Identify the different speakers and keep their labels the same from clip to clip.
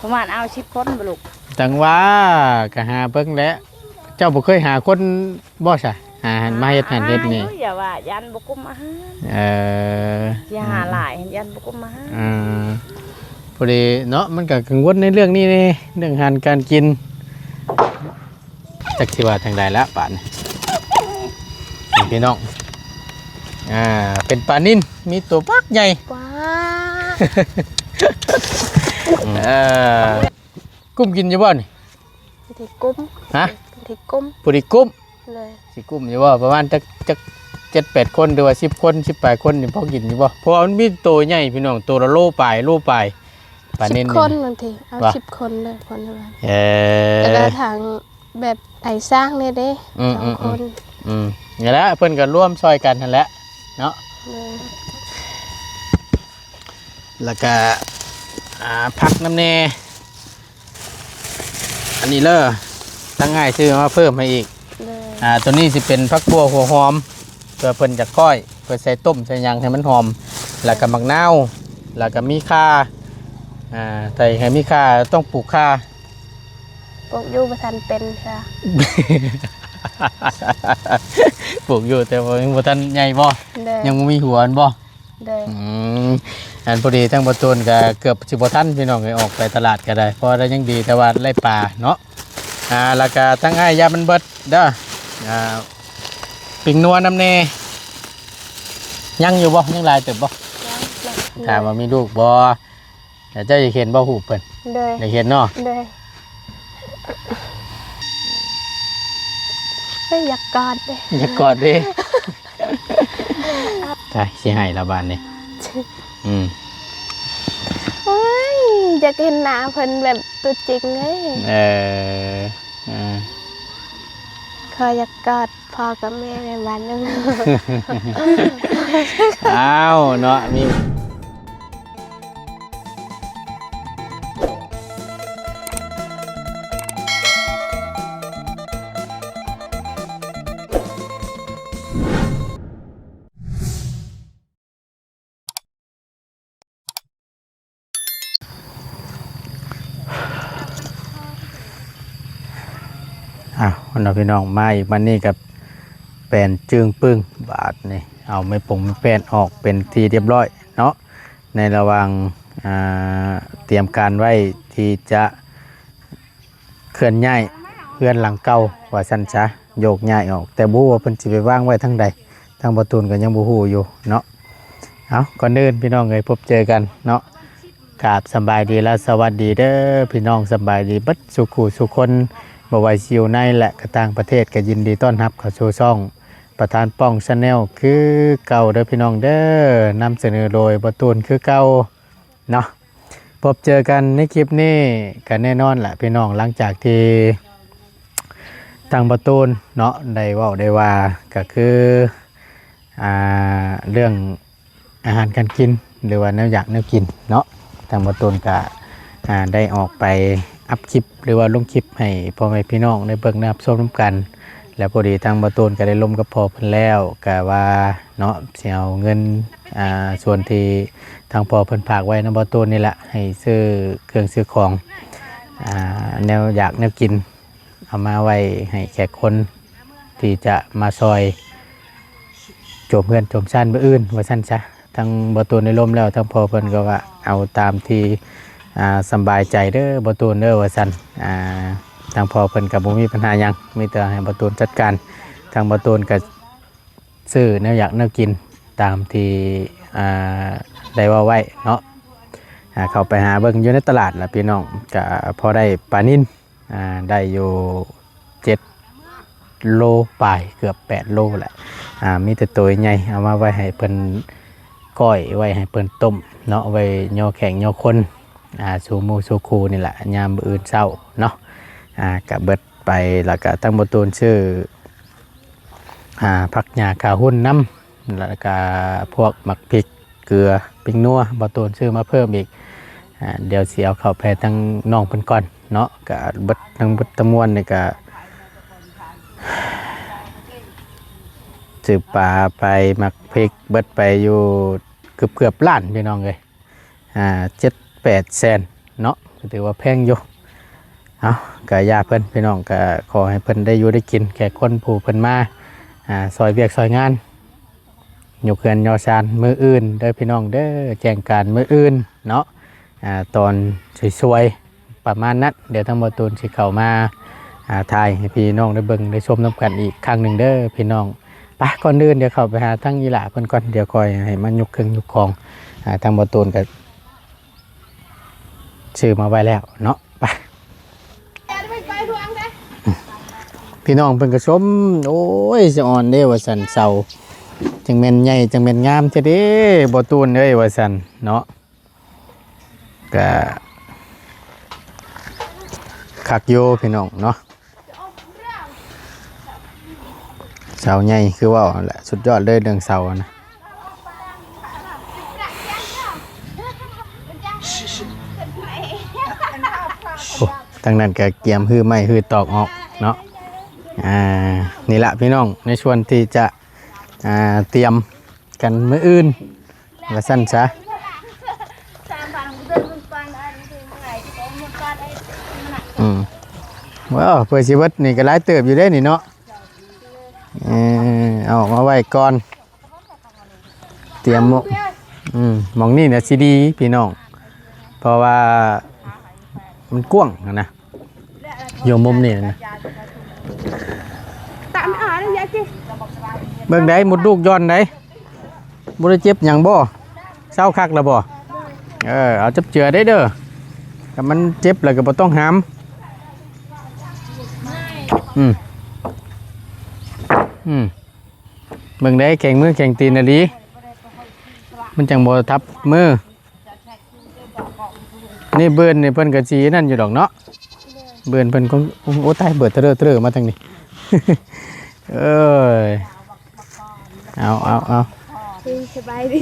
Speaker 1: ประมาณเอา10คนบ่ลูก
Speaker 2: จังว่าก็หาเบิ่งแล้วเจ้าบ่เคยหาคนบ่ซะหาหันมาเฮ็ดหันเฮ็ดนี่
Speaker 1: อย่าว่ายันบ่กุมอาหารอย่าหาหลายยันบ่กุมอาหาร
Speaker 2: พอดีเนาะมันก็กังวลในเรื่องนี้นี่เรื่องอาหารการกินจักสิว่าทางใดละป่านพี่น้องเป็นปลานิ่นมีตัวปักใหญ่
Speaker 1: ว้า
Speaker 2: กุ้มกินอยู่บ่นี่
Speaker 1: ที่กุ้ม
Speaker 2: ฮะ
Speaker 1: ที่กุ้ม
Speaker 2: ผู้ที่กุ้ม
Speaker 1: เลย
Speaker 2: สิกุ้มอยู่บ่ประมาณจัก7-8 คนหรือว่า10 คน18 คนนี่พอกินอยู่บ่เพราะมันมีตัวใหญ่พี่น้องตัวละโลปลายปลานิ่น
Speaker 1: 10 คนบางทีเอา10 คนเลยคนละแต่ละทางแบบไอ้สร้างเนี่ยเด้2 คน
Speaker 2: นี่แหละเพิ่นก็ร่วมซอยกันนั่นแหละเนาะแล้วก็ผักน้ำเนอันนี้เลยตั้งง่ายซื้อมาเพิ่มให้อีกตัวนี้สิเป็นผักบัวหัวหอมเพื่อเพิ่นจะก้อยเพื่อใส่ต้มใส่ยังให้มันหอมแล้วก็มะนาวแล้วก็มีข่าใส่ให้มีข่าต้องปลูกข่า
Speaker 1: ปลูกอยู่ประทันเป็นค่ะ
Speaker 2: ปลูกอยู่แต่ว่ายังบ่ทันใหญ่บ่ยังบ่มีหัวบ่อันพอดีทั้งประตูนก็เกือบ10 บ่ทันพี่น้องออกไปตลาดก็ได้เพราะได้ยังดีแต่ว่าไล่ปลาเนาะแล้วก็ทั้งอ้ายยามันเบิดเด้อปิ่งนัวน้ำเนยังอยู่บ่ยังลายเติบบ่ถามว่ามีลูกบ่เจ้าอยากเห็นบ่หูเพิ่นอยากเห็นเนาะ
Speaker 1: อยากกอดเลย
Speaker 2: อยากกอดดิใช่สิให้ละบานนี่
Speaker 1: อยากเห็นหน้าเพิ่นแบบตัวจริงเลยขออยากกอดพ่อกับแม่ในบ้านนึง
Speaker 2: อ้าวเนาะมีวันนี้พี่น้องมาอีกวันนี้กับแป้นจึงปึ้งบาทนี่เอาไม่ปงไม่แป้นออกเป็นทีเรียบร้อยเนาะในระหว่างเตรียมการไว้ที่จะเคลื่อนย้ายเพื่อนหลังเก่าว่าสั้นซะโยกย้ายออกแต่บูว่าเพิ่นสิไปวางไว้ทั้งใดทั้งประตูก็ยังบูฮู้อยู่เนาะเอาก่อนอื่นพี่น้องเลยพบเจอกันเนาะกราบสบายดีและสวัสดีเด้อพี่น้องสบายดีบัดสุขุสุคนบ่ว่าสิอยู่ในและก็ต่างประเทศก็ยินดีต้อนรับเข้าสู่ช่องประธานป้องชาแนลคือเก่าเด้อพี่น้องเด้อนำเสนอโดยประตูนคือเก่าเนาะพบเจอกันในคลิปนี้กันแน่นอนแหละพี่น้องหลังจากที่ทางประตูนเนาะได้เว้าได้ว่าก็คือเรื่องอาหารการกินหรือว่าแนวอยากแนวกินเนาะทางประตูนก็ได้ออกไปอัพคลิปหรือว่าลงคลิปให้พ่อแม่พี่น้องได้เบิ่งได้รับชมร่วมกันแล้วพอดีทางประตูนก็ได้ลมกับพ่อเพิ่นแล้วก็ว่าเนาะสิเอาเงินส่วนที่ทางพ่อเพิ่นฝากไว้ในประตูนนี่แหละให้ซื้อเครื่องซื้อของแนวอยากแนวกินเอามาไว้ให้แขกคนที่จะมาซอยโจมเพื่อนโจมชั้นมื้ออื่นว่าซั่นซะทางประตูนได้ลมแล้วทางพ่อเพิ่นก็ว่าเอาตามที่สบายใจเด้อประตูนเด้อว่าซั่นทางพ่อเพิ่นก็บ่มีปัญหาหยังมีแต่ให้ประตูนจัดการทางประตูนก็ซื้อแนวอยากแนวกินตามที่ได้ว่าไว้เนาะเข้าไปหาเบิ่งอยู่ในตลาดล่ะพี่น้องก็พอได้ปลานิ่นได้อยู่7 โลปลายเกือบ8 โลแหละมีแต่ตัวใหญ่เอามาไว้ให้เพิ่นก้อยไว้ให้เพิ่นต้มเนาะไว้ย่อแข็งย่อคนสูมูสูคูนี่แหละยามมื้ออื่นเช้าเนาะกับเบิดไปแล้วก็ตั้งประตูนชื่อผักหญ้าขาหุ้นน้ำแล้วก็พวกหมักพริกเกลือปิ้งนัวประตูนชื่อมาเพิ่มอีกเดี๋ยวเสียเข้าไปตั้งน้องเพิ่นก่อนเนาะกับเบิดทั้งเบิดตะมวนนี่ก็ซื้อปลาไปหมักพริกเบิดไปอยู่เกือบล้านพี่น้องเลย7-8 แสน เนาะก็ถือว่าแพงอยู่เอาก็ย่าเพิ่นพี่น้องก็ขอให้เพิ่นได้อยู่ได้กินแก่คนผู้เพิ่นมาซอยเวียกซอยงานยกเขื่อนยอชานมื้ออื่นเด้อพี่น้องเด้อแจ้งการมื้ออื่นเนาะตอนสวยๆประมาณนั้นเดี๋ยวทั้งหมดตูนสิเข้ามาถ่ายให้พี่น้องได้เบิ่งได้ชมนํกันอีกครั้งหนึ่งเด้อพี่น้องไปก่อนอื่นเดี๋ยวเข้าไปหาทั้งอีหล่าเพิ่นก่อนเดี๋ยวคอยให้มันยกเครื่องยกของทางบ่ตูนก็ชื่อมาไว้แล้วเนาะไปพี่น้องเพิ่นก็ชมโอ้ยสะอ่อนเด้ว่าซั่นเสาจังแม่นใหญ่จังแม่นงามเท่เด้บ่ตูนเอ้ยว่าซั่นเนาะก็คักโยพี่น้องเนาะเสาใหญ่คือว่าแหละสุดยอดเลยเรื่องเสานะโอ้ทางนั้นก็เกียมฮื้อไม้ฮื้อตอกออกเนาะนี่ละพี่น้องในช่วงที่จะเตรียมกันมื้ออื่นว่าซั่นซะว้าวเพื่อชีวิตนี่ก็หลายเติบอยู่ได้นี่เนาะเอาออกมาไว้ก่อนเตรียมหมองนี่เนี่ยสิดีพี่น้องเพราะว่ามันกว้างนะโยมมุมนี่นะเบิ่งได้มุดลูกย้อนได้บ่ได้เจ็บหยังบ่เศร้าคักแล้วบ่เอาจับเจือได้เด้อถ้ามันเจ็บแล้วก็บ่ต้องหามเบิ่งได้แข่งมือแข่งตีนน่ะดีมันจังบ่ทับมือนี่เบิ่นนี่เพิ่นก็สินั่นอยู่ดอกเนาะเบิ่นเพิ่นคงโอ้ตายเบิดเตอมาทางนี้เอ้ยเอา
Speaker 1: สบายดี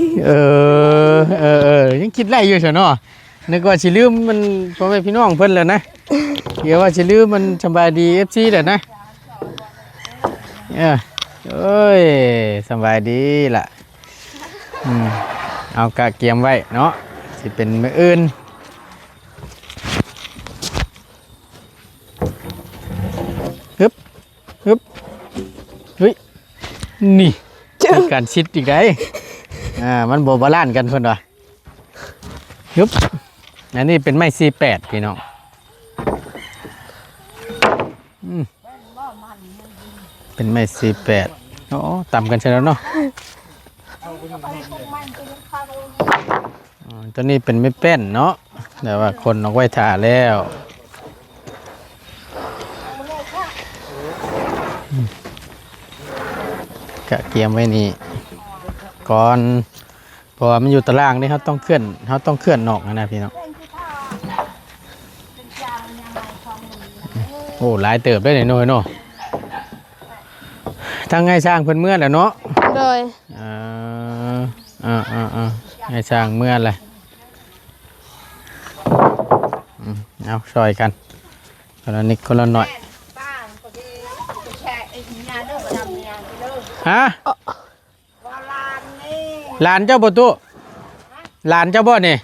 Speaker 2: ยังคิดไรอยู่ซะเนาะนึกว่าสิลืมมันพ่อแม่พี่น้องเพิ่นแล้วนะเดี๋ยวว่าสิลืมมันสบายดี FC แหละนะเอ้ยสบายดีล่ะเอากะเกียมไว้เนาะสิเป็นมื้ออื่นฮึบเฮ้ยนี่เป็นการชิดอีกได้มันโบบาลานกันเพิ่นว่ะฮึบอันนี้เป็นไม้48พี่น้องเป็นไม้48โอ้ต่ำกันใช่แล้วเนาะตัวนี้เป็นไม้แป้นเนาะแต่ว่าคนเอาไว้ถ่าแล้วกะเกียมไว้นี่ก่อนเพราะว่ามันอยู่ตารางนี่เขาต้องเคลื่อนนอกนะพี่น้องโอ้หลายเติบได้หน่อยเนาะทั้งไงสร้างเพิ่นเมื่อแล้วเนาะ
Speaker 1: โดย
Speaker 2: ไงสร้างเมื่อเลยเอาซอยกันคนละนิดคนละหน่อยฮะหลานเจ้าบ่ตุหลานเจ้าบ่นี่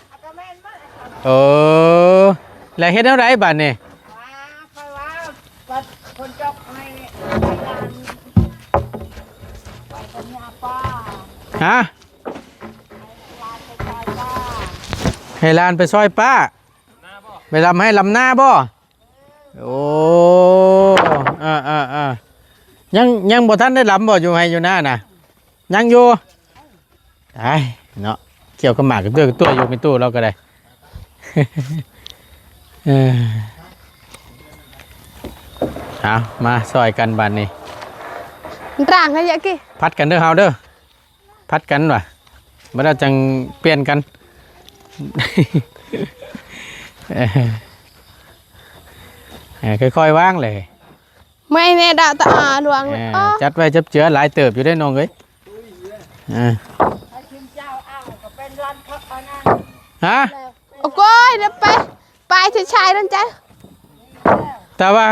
Speaker 2: แล้วเฮ็ดเท่าไรบัดนี่ฮะให้หลานไปซอยป้าไปลำให้ลำหน้าบ่โอ้ยังบ่ทันได้ลำบ่อยู่ให้อยู่หน้าน่ะยังอยู่ไอ้เนาะเกี่ยวกับหมากกับตัวอยู่เป็นตู้เราก็ได้เอามาซอยกันบัดนี้
Speaker 1: ร่างให้เยอะกี่
Speaker 2: พัดกันเด้อเฮาเด้อพัดกันว่ะบ่ได้จังเปลี่ยนกันค่อยๆว่างเลย
Speaker 1: ไม่แน่ดาวตาดวง
Speaker 2: จัดไว้จับเจือหลายเติบอยู่ได้น้องเอ้ยฮะ
Speaker 1: โอ้ยเดี๋ยวไปชายนั่นจ้ะ
Speaker 2: แต่ว่า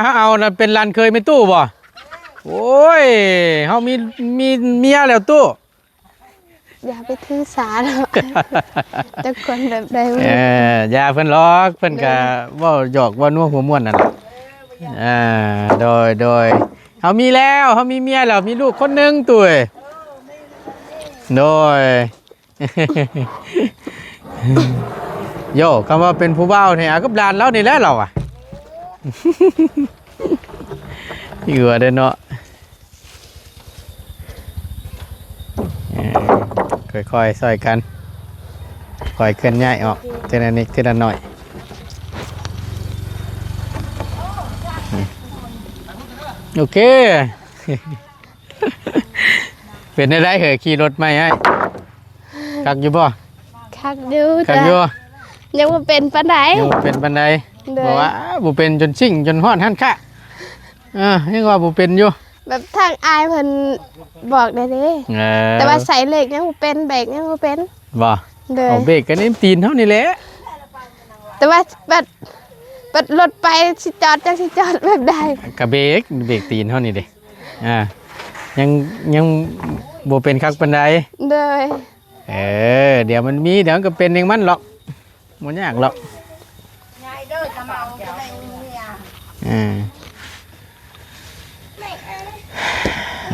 Speaker 2: เขาเอาน่ะเป็นรันเคยไม่ตู้บ่โอ้ยเขามีเมียแล้วตู้
Speaker 1: อย่าไปถือสาเนาะ แต่คนแบบใดบ่
Speaker 2: อย่าเพิ่นล็อกเพิ่นก็เว้าหยอกเว้านัวหัวม่วนนั่นล่ะโดยเฮามีแล้วเฮามีเมียแล้วมีลูกคนหนึงตุ้ยโดย โยคำว่าเป็นผู้บ่าวนี่กับหลานแล้วนี่แหละเราอ่ะ อยู่เด้อเนาะค่อยๆซอยกันค่อยเคลื่อนย้ายออกทีละนิดทีละหน่อยโอเค เป็นได้เหรอขี่รถไหมไอ้คักอยู่บ่
Speaker 1: คักอยู่
Speaker 2: คัก
Speaker 1: จ้ะ
Speaker 2: อยู่
Speaker 1: ยังบ่เป็นปานใด
Speaker 2: ยังบ่เป็นปันใด
Speaker 1: เด้อ
Speaker 2: บอกว่าบ่เป็นจนชิ่งจนฮอดหันค่ะยังว่าบ่เป็นอยู่
Speaker 1: แบบทางอายเพิ่นบอกได้เด้แต่ว่าใส่เหล็กยังบ่เป็นเบรกยังบ่เป็น
Speaker 2: บ่
Speaker 1: เด้อ
Speaker 2: เอาเบรกกันนี่ตีนเท่านี้แหละ
Speaker 1: แต่ว่าบัดรถไปสิจอดจังสิจอดแบบใด
Speaker 2: กะเบรกตีนเท่านี้เด้ยังบ่เป็นคักปานใด
Speaker 1: เด้อ
Speaker 2: เดี๋ยวมันมีเดี๋ยวมันก็เป็นเองมันหรอกบ่ยากหรอก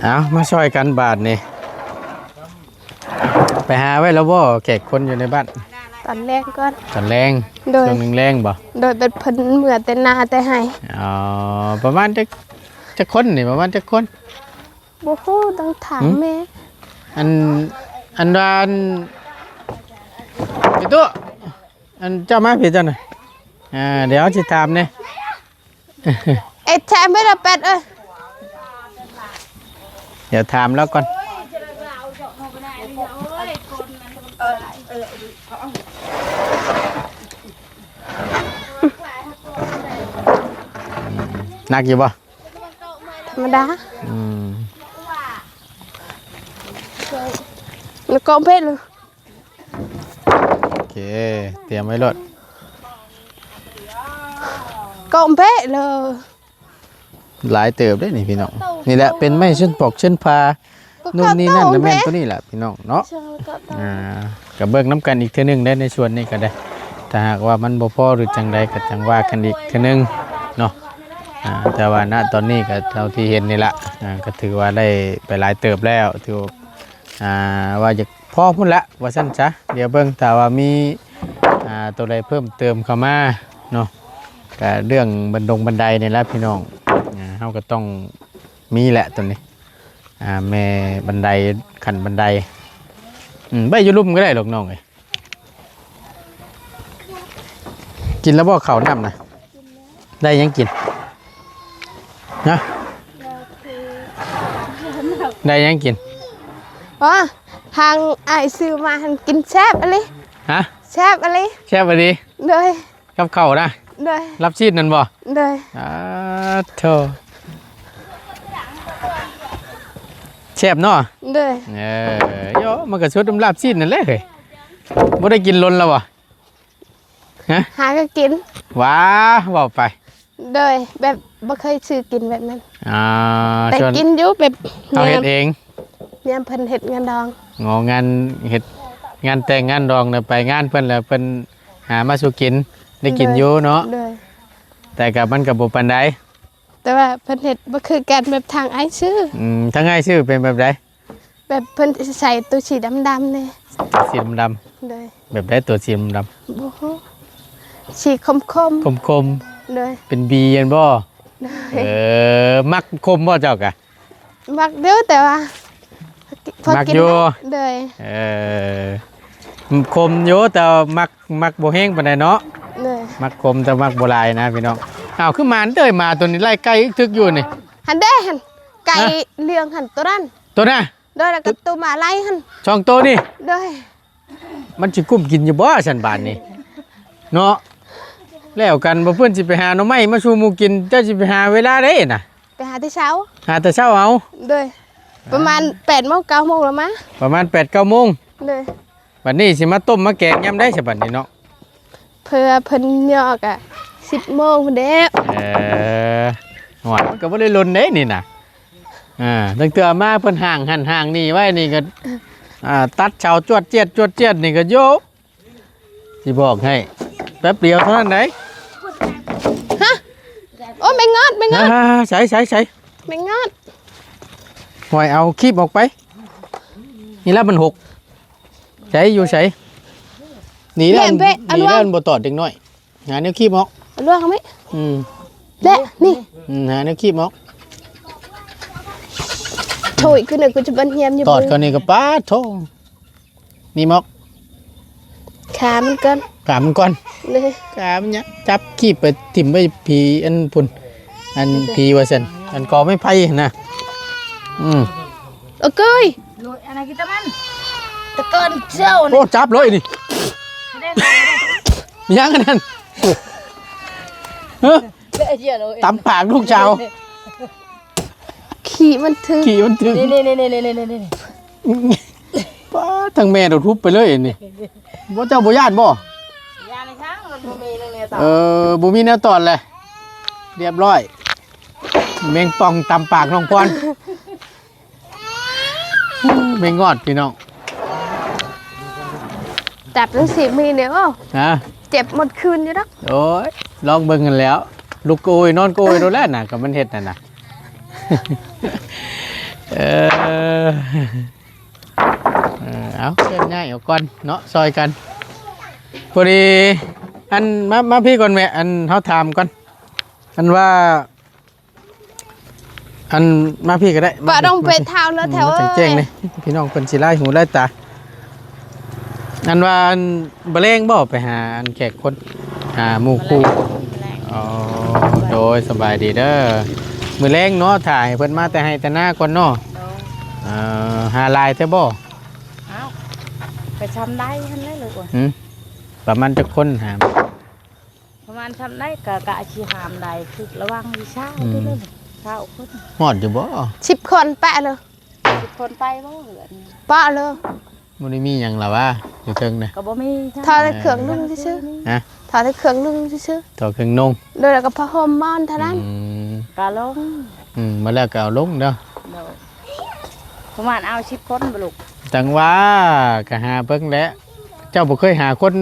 Speaker 2: เอามาช่วยกันบาทนี่ไปหาไว้แล้วบ่แขกคนอยู่ในบ้าน
Speaker 1: ตอนแรกก่อน
Speaker 2: ตอนแรง
Speaker 1: โดย
Speaker 2: ช่วงหนึงแรงบ่
Speaker 1: โดยเป็นเพิ่นเหมือนแต่หน้าแต่ให้
Speaker 2: อ๋อประมาณจะคนนี่ประมาณจะคน
Speaker 1: บ่ฮู้ต้องถามแม่
Speaker 2: อันดานไอ้ตัวอันเจ้ามาพี่เจ้าหน่อยเดี๋ยวสิถามเนี่ย
Speaker 1: ไอ้แชมป์ไม่ละเป็ดเอ้ย
Speaker 2: เดี๋ยวถามแล้วก่อนหนักอยู่ป่ะ
Speaker 1: ธรรมดา
Speaker 2: อืม
Speaker 1: แล้วก็เพชรเลย
Speaker 2: โอเคเตรียมไว้รถ
Speaker 1: ก็เพชรเลย
Speaker 2: หลายเติบได้นี่พี่น้องนี่แหละเป็นไม้เส้นปอกเส้นพานู่นนี่นั่นนะแม่นตัวนี้แหละพี่น้องเนาะกับเบิกน้ำกันอีกเท่านึงได้ในส่วนนี้ก็ได้ถ้าหากว่ามันบ่พอหรือจังใดก็จังว่ากันอีกเท่านึงเนาะแต่ว่าณตอนนี้ก็เท่าที่เห็นนี่ละก็ถือว่าได้ไปหลายเติบแล้วถือว่าจะพอพุ่นละว่าสั้นจ้ะเดี๋ยวเบิ่งถ้าว่ามีตัวใดเพิ่มเติมเข้ามาเนาะก็เรื่องบันไดนี่แหละพี่น้องเฮาก็ต้องมีแหละตัวนี้แม่บันไดขันบันไดใบยูรุ่มก็ได้หรอกน้องเอ้ยกินแล้วบ่ข้าวน้ำนะได้ยังกินนะได้ยังกิน
Speaker 1: อ๋อทางไอ้ซื้อมาหันกินแซ่บอะไร
Speaker 2: ฮะ
Speaker 1: แซ่บอะไร
Speaker 2: แช่บดี
Speaker 1: เลย
Speaker 2: กับข้าวนะ
Speaker 1: เลย
Speaker 2: รับชีดนั่นบ่
Speaker 1: เลย
Speaker 2: โธ่แซ่บเนาะ
Speaker 1: เลย
Speaker 2: โยมันก็ชุดลาบชีดนั่นแหละเฮ้ยบ่ได้กินล้นแล้วบ่ฮะ
Speaker 1: หาก็กิน
Speaker 2: ว้าบอกไป
Speaker 1: เลยแบบบ่เคยซื้อกินแบบนั้น แต่
Speaker 2: ชวน
Speaker 1: กินอยู่แบบ
Speaker 2: เอาเฮ็ดเอง
Speaker 1: เนี่ยเพิ่นเฮ็ดงานดอง
Speaker 2: งานเฮ็ดงานแต่งงานดองน่ะไปงานเพิ่นแล้วเพิ่นหามาสู่กินได้กินอยู่เนาะ
Speaker 1: เลย
Speaker 2: แต่กับมันก็บ่ปานใด
Speaker 1: แต่ว่าเพิ่นเฮ็ดบ่คือกันแบบทางไอ้ซื้อ
Speaker 2: ทั้งง่ายชื่อเป็นแบบใด
Speaker 1: แบบเพิ่นใส่ตัวสีดำๆนี่
Speaker 2: สีดำ
Speaker 1: เลย
Speaker 2: ๆแบบใดตัวสีดำ
Speaker 1: บ่ฮู้สีคม
Speaker 2: ๆคม
Speaker 1: ๆเลย
Speaker 2: ๆเป็นบีอันบ่มักคมบ่เจ้ากะ
Speaker 1: มักเด้อแต่ว่าพ
Speaker 2: มักอยู่
Speaker 1: ได้เลย
Speaker 2: คมอยู่แต่มักบ่แห้งปานใดเนาะ
Speaker 1: เลย
Speaker 2: มักคมแต่มักบ่หลายนะพี่น้องอ้าวคือหมาเด้ยมาตัวนี้ไล่ไก่ทึกอยู่นี่
Speaker 1: หันเด้หันไก่เลี้ยงหันตัวนั้น
Speaker 2: ตัวน่ะ
Speaker 1: โดยแล้วก็ตัวหมาไล่หัน
Speaker 2: ช่องโตนี่
Speaker 1: โดย
Speaker 2: มันสิกุ้มกินอยู่บ่ฉันบานนี่เนาะแล้วกันบ่เพิ่นสิไปหาหน่อไม้มาสู่หมู่กินเจ้าสิไปหาเวลาได้น่ะ
Speaker 1: ไปหาที่เช้า
Speaker 2: หาแต่เช้าเอา
Speaker 1: โดยประมาณ8 โมง 9 โมงแล้วมะ
Speaker 2: ประมาณ 8-9 โมง
Speaker 1: เลย
Speaker 2: บัดนี้สิมาต้มมาแกงยามได้ซะบัดนี้เนาะ
Speaker 1: เพื่อเพิ่นยอกอ่ะ10 โมงพุ่นเด้อ
Speaker 2: หวานมันก็บ่ได้ลนเด้นี่น่ะตั้งแต่มาเพิ่นห่างหันห่างนี่ไว้นี่ก็ ตัดเชาจวดเจียดนี่ก็โยกสิบอกให้แป๊บเดียวเท่านั้นไหน
Speaker 1: ฮะโอ้ไม่งอด
Speaker 2: ใส่
Speaker 1: ไม่งอด
Speaker 2: หอยเอาคีบออกไปนี่แล้วมันหกใส่อยู่ใส่หนีแล้วมันบ่ตอดเด็กน้อยหาแนวคีบออก
Speaker 1: เอาล่วงเอาไหม
Speaker 2: Ừ.
Speaker 1: เละนี่
Speaker 2: Nè nó kịp không?
Speaker 1: โถยขึ้นเลยกูจะบันเฮียมอยู่
Speaker 2: Tọt con này có bá thô. Đi móc.
Speaker 1: ขามันกัน
Speaker 2: Cảm ơn con.
Speaker 1: เลย
Speaker 2: Cảm nhá. Chắp kịp phải tìm với phí ăn phun. Ăn phí vào sân. Ăn có mấy phay nè. Ừ.
Speaker 1: โอ้ย
Speaker 3: Lội anh này kita man. Tekan jauh
Speaker 2: Ô chắp lỗi đi. Nhá cái này.
Speaker 3: Lệ gì rồi.
Speaker 2: Tắm phạc lúc chào.
Speaker 1: ขี่มันถึง
Speaker 2: Kỳ vẫn thương.
Speaker 3: Nè.
Speaker 2: Bá, thằng mẹ đột húpไปเลยนี่ Bố cháu bố nhát bố.
Speaker 3: Nhà này sáng rồi bố mì nè tao.
Speaker 2: Bố mi nè tọt này. Điệp lọi. Mình pòng tắm phạc nông con. Mình ngọtพี่น้อง
Speaker 1: จับทั้ง10 มีเดี๋ยว
Speaker 2: ฮะ
Speaker 1: เจ็บหมดคืนอยู่ดัก
Speaker 2: โอ้ยลองเบิ่งกันแล้ว ลูกโกยนอนโกยโดนแล้วน่ะกับมันเฮ็ดน่ะนะ เอาเพื่อนง่ายเอาก่อนเนาะซอยกันพอดีอันมาพี่ก่อนแม่อันเฮาถามก่อนอันว่าอันมาพี่ก็ได้
Speaker 1: ปะต้องไปเท้าแล้วแถว
Speaker 2: มาแจ้งเลยพี่น้องเพิ่นสิไล่หูไล่ตาอันว่าอันบ่แรงบ่ไปหาอันแขกคนหาหมู่คู่อ๋อโดยสบายดีเด้อมื้อแรงเนาะถ่ายเพิ่นมาแต่ให้แต่หน้าก่อนเนาะหาลายแท้บ่
Speaker 3: Áo. Phải xăm đáy hắn đấy được rồi.
Speaker 2: ประมาณจักคนหา
Speaker 3: ประมาณxăm đáy cả chi hàm nàyคือระวังวิชาด้วยเลยเช้าคน
Speaker 2: ฮอดอยู่บ่
Speaker 1: 10 คนแปะเลย
Speaker 3: คนไปบ่เหลือ
Speaker 1: ปะเลย
Speaker 2: บ่ได้มีหยังล่ะว่าอยู่เทิงน่ะ
Speaker 3: ก็บ่มี
Speaker 1: ทอดเครื่องนึ่งซื่อ
Speaker 2: ฮะ
Speaker 1: ๆทอดเครื่องนึ่งซื่อ
Speaker 2: ต่อเครื่องนุ่ง
Speaker 1: ๆโดยแล้วก็ผ้าห่มม่อนเท่านั้น
Speaker 3: กะลง
Speaker 2: มาแล้วก็เอาลงเด้อ
Speaker 3: เดี๋ยวประมาณเอา10คนบ่ลูก
Speaker 2: จังว่าก็หาเบิ่งแล้วเจ้าบ่เคยหาคน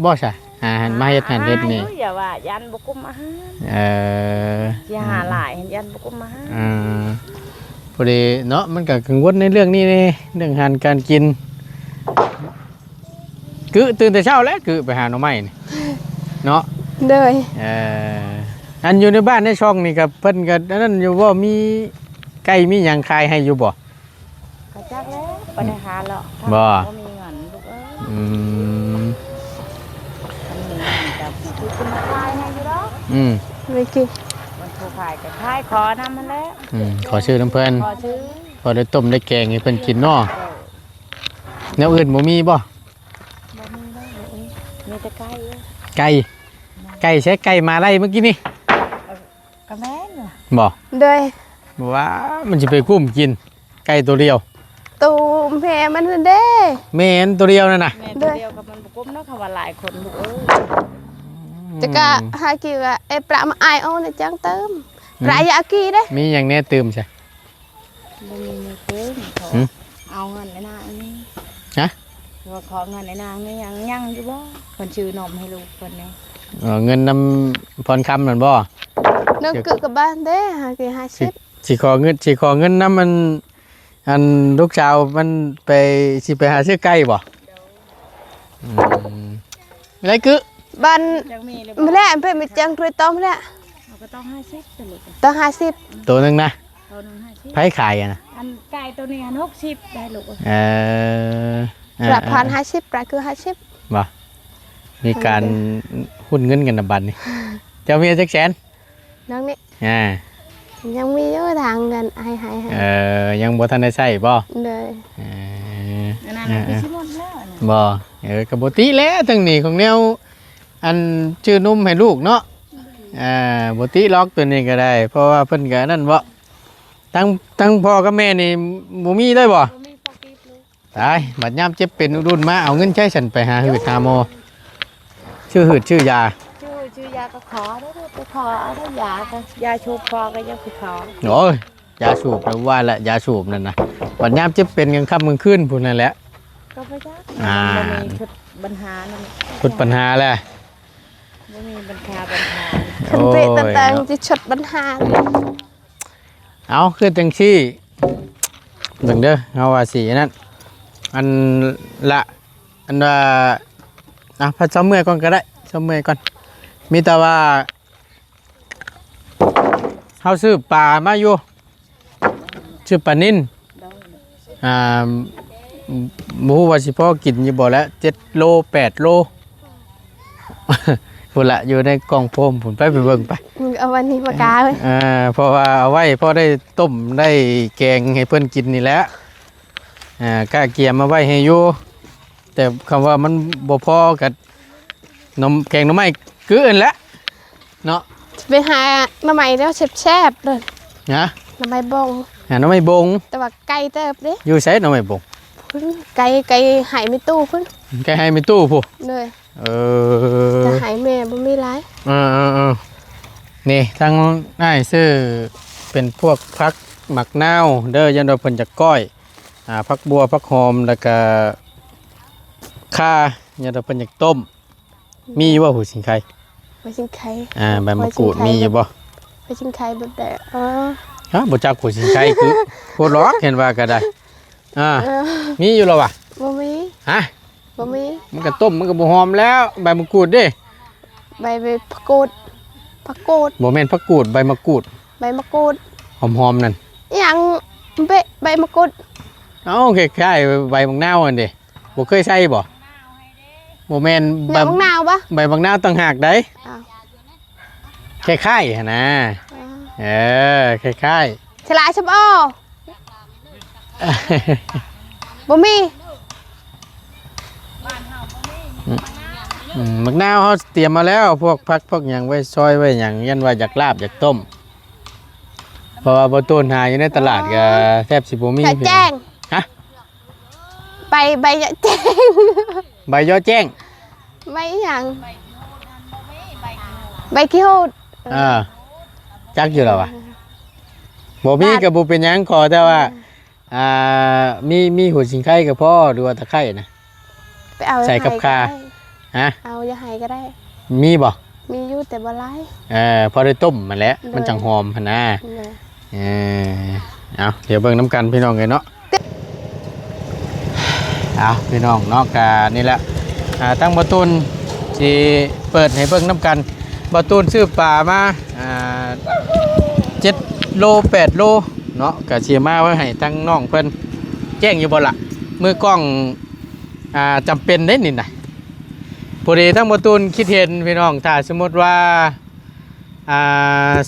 Speaker 2: บ่ซะหาหันมาเฮ็ดหันเฮ็ดนี่
Speaker 3: อย่าว่ายันบ่กุมอาหาร สิหาหลายยันบ่กุมอาหาร
Speaker 2: พอดีเนาะมันก็กังวลในเรื่องนี้นี่เรื่องอาหารการกินคือตื่นแต่เช้าแล้วคือไปหาหน่อไม้นี่เนาะ
Speaker 1: โดย
Speaker 2: อันอยู่ในบ้านในช่องนี่กับเพิ่นก็อันนั้นอยู่ว่ามีไก่มีหยังขายให้อยู่บ่
Speaker 3: ก็จักแล้วบ่ได้หาหรอก
Speaker 2: บ่
Speaker 3: มีเงินลูกเอ้ย
Speaker 2: อืม
Speaker 3: มันมีเงินกับคือคุณมาขายให้อยู่ดอก
Speaker 1: ไม่กิน
Speaker 3: มันผู้ขายก็ขายขอนำมันแล้ว
Speaker 2: ขอชื่อน้ำเพิ่น
Speaker 3: ขอชื่อ
Speaker 2: พอได้ต้มได้แกงให้เพิ่นกินเนาะแนวอื่นบ่มีบ่
Speaker 3: บ่มีแล้วลูกเอ้ยมีแต่ไก่เอ้ย
Speaker 2: ไก่ใช้ไก่มาไล่เมื่อกี้นี่
Speaker 3: ก็แม่นน่ะ
Speaker 2: บ่
Speaker 1: โดย
Speaker 2: ว่ามันสิไปกุ้มกินไก่ตัวเดียว
Speaker 1: ตูมแม่มันเด้
Speaker 2: แม่นตัวเดียวนั่นน่ะ
Speaker 3: แม่ตัวเดียวกับมันบ่กุมเนาะคำว่าหลายคนลูกเอ้ย
Speaker 1: จะกะหากิวะประมาอายโอเนี่ยจังเติมประยากีเด้
Speaker 2: มีหยังแน่ตื่มใช่
Speaker 3: บ่มีเงินเพิ่นขอ
Speaker 2: หืม
Speaker 3: เอาเงินไอ้นางอันนี้
Speaker 2: ฮะ
Speaker 3: ว่าขอเงินไอ้นางนี่ยังอยู่บ่เพิ่นชื่อนมให้ลูกเพิ่นนี่
Speaker 2: เงินนำพรคำนั่นบ่
Speaker 1: นึกกึกกับบ้านเด้หากิ50
Speaker 2: สิขอเงินนำมันอันลูกสาวมันไปสิไปหาซื้อไก่บ่อะไรคือ
Speaker 1: บ้าน
Speaker 3: จังมีเลย
Speaker 1: ไม่ได้ไปมีจังกรวยต้มแล้ว
Speaker 3: เราก็ต้อง50สิลูก
Speaker 1: ต้อง50
Speaker 2: ตัวหนึงนะ
Speaker 3: ตัวนึง50
Speaker 2: ไผขายอ่ะนะ
Speaker 3: อันไก่ตัวนี้อัน60ได้ลูก
Speaker 1: ประพัน50ประคือ50
Speaker 2: บ่มีการหุ้นเงินกันนะบัดนี้เจ้ามีจักแสน
Speaker 1: น้องนี่
Speaker 2: ยัง
Speaker 1: มีเยอะทางเงินให้
Speaker 2: ยังบ่ทันได้ใช้บ่
Speaker 1: เลย
Speaker 3: อันนั้นคือสิหมดแล้วอันนั้น
Speaker 2: บ่ก็บ่ติแล้วทั้งนี้ของแนวอันชื่อนมให้ลูกเนาะบ่ติล็อกตัวนี้ก็ได้ เพราะว่าเพิ่นก็นั่นบ่ทั้งพ่อกับแม่นี่บ่มีเลยบ่
Speaker 3: บ่มีพอกีบลูก
Speaker 2: ตายบัดยามเจ็บเป็นอุดุนมาเอาเงินใช้ฉันไปหาหืดหาหมอชื่อหืดชื่อยา
Speaker 3: ชื่อยาก็ขอได้ลูกไปขอเอาได้ยาก็ยาชูคอก็ยังไปขอ
Speaker 2: โอ้ยยาสูบแล้วว่าละยาสูบนั่นนะบัดยามเจ็บเป็นกลางค่ำกลางคืนพุ่นนั่นแหละ
Speaker 3: ก็บ่จัก
Speaker 2: อ่า
Speaker 3: มันบ่มีชุดปัญหานั่น
Speaker 2: ชุดปัญหาแหละ
Speaker 3: บ่มีปัญหา
Speaker 1: คันเปะต่างๆจะชดปัญหา
Speaker 2: เอาคือจังซี่เบิ่งเด้อเฮาว่าสิอันนั้นอันละอันว่าพัดซ้อมเมื่อยก่อนก็ได้ซ้อมเมื่อยก่อนมีแต่ว่าเฮาซื้อปลามาอยู่ชื่อปลานิ่นหมูว่าสิพอกินอยู่บ่แล้ว7 โล 8 โล พุ่นละอยู่ในกล่องโฟมพุ่นไปเบิ่งไป
Speaker 1: มึงเอาวันนี้มากาไว้
Speaker 2: เพราะว่าเอาไว้พอได้ต้มได้แกงให้เพิ่นกินนี่แหละกะเกียมมาไว้ให้อยู่แต่คำว่ามันบ่พอกับนมแกงหน่อไม้เกินแล้วเนาะ
Speaker 1: ไปหาหน่อไม้แล้วแซ่บๆเลย
Speaker 2: นะ
Speaker 1: หน่อไม้บง
Speaker 2: หน่อไม้บง
Speaker 1: แต่ว่าไก่เติบเด้
Speaker 2: อยู่ไสหน่อไม้บง
Speaker 1: พุ่นไก่หายไม่ตู้พุ่น
Speaker 2: แกให้มีตู้ผู้
Speaker 1: เลย
Speaker 2: อ
Speaker 1: จะหายแม่บ่มีหลาย
Speaker 2: นี่ทั้งนายซื้อเป็นพวกผักหมักนาวเด้อยันเราเพิ่นจะก้อยผักบัวผักหอมแล้วก็ข่ายันเราเพิ่นจะต้มมีอยู่บ่หูสิงไข่
Speaker 1: ไปชิงไข่
Speaker 2: ใบมะกรูดมีอยู่บ่
Speaker 1: ไปชิงไข่แบบแต่
Speaker 2: ฮะบ่จักหูสิงไข่คือโคตรล็อกเห็นว่าก็ได้มีอยู่แล้ววะ
Speaker 1: บ่มี
Speaker 2: ฮะ
Speaker 1: บ่มี
Speaker 2: มันก็ต้มมันก็บ่หอมแล้วใบมะกรูดเด้
Speaker 1: ใบผักกูด
Speaker 2: บ่แม่นผักกูดใบมะกรูด
Speaker 1: ใบมะกรูด
Speaker 2: หอมๆนั่น
Speaker 1: อหยังเป๊ะใบมะกรูด
Speaker 2: เอ้าคล้ายๆใบบักนาวนั่นเด้บ่เคยใส่บ่บ่แม่น
Speaker 1: ใบมะนาวปะ
Speaker 2: ใบบักนาวต่างหากได้
Speaker 1: อ้าว
Speaker 2: คล้ายๆหั่นนะคล้าย
Speaker 1: ฉลาดชับอ้อ
Speaker 2: ๆ
Speaker 1: บ่มี
Speaker 2: มักนาวเขาเตรียมมาแล้วพวกผักพวกหยังไว้ซอยไว้หยังยันว่าอยากลาบอยากต้มเพราะว่าบ่ต้นหาอยู่ในตลาดก็แทบสิบ่มี
Speaker 1: จะแจ้ง
Speaker 2: ฮะ
Speaker 1: ใบจะแจ้ง
Speaker 2: ใบยอแจ้ง
Speaker 1: ใบอหยังใบขี้หูด
Speaker 2: จักอยู่แล้ววะบ่มีก็บ่เป็นหยังขอแต่ว่ามีหัวสิงไข่กับพ่อหรือว่าตะไคร้นะ
Speaker 1: ไปเอา
Speaker 2: ใส่กับข่า ฮะ
Speaker 1: เอาอย่าให้ก็ได้
Speaker 2: มีบ่
Speaker 1: มีอยู่แต่บ่หลาย
Speaker 2: พอได้ต้มมาแล้ว
Speaker 1: เลย
Speaker 2: มันจังหอมหั่นนะ
Speaker 1: เลย
Speaker 2: เอาเดี๋ยวเบิ่งน้ำกันพี่น้องเลยเนาะเอาพี่น้องเนาะกานี่แหละตั้งบะตูนที่เปิดให้เบิ่งน้ำกันบะตูนซื้อปลามา7 โล 8 โลเนาะกะเชียมาไว้ให้ตั้งน้องเพิ่นแจ้งอยู่บ่ล่ะมือกล้องจำเป็นได้นี่นะพอดีตั้งบะตูนคิดเห็นพี่น้องถ้าสมมติว่า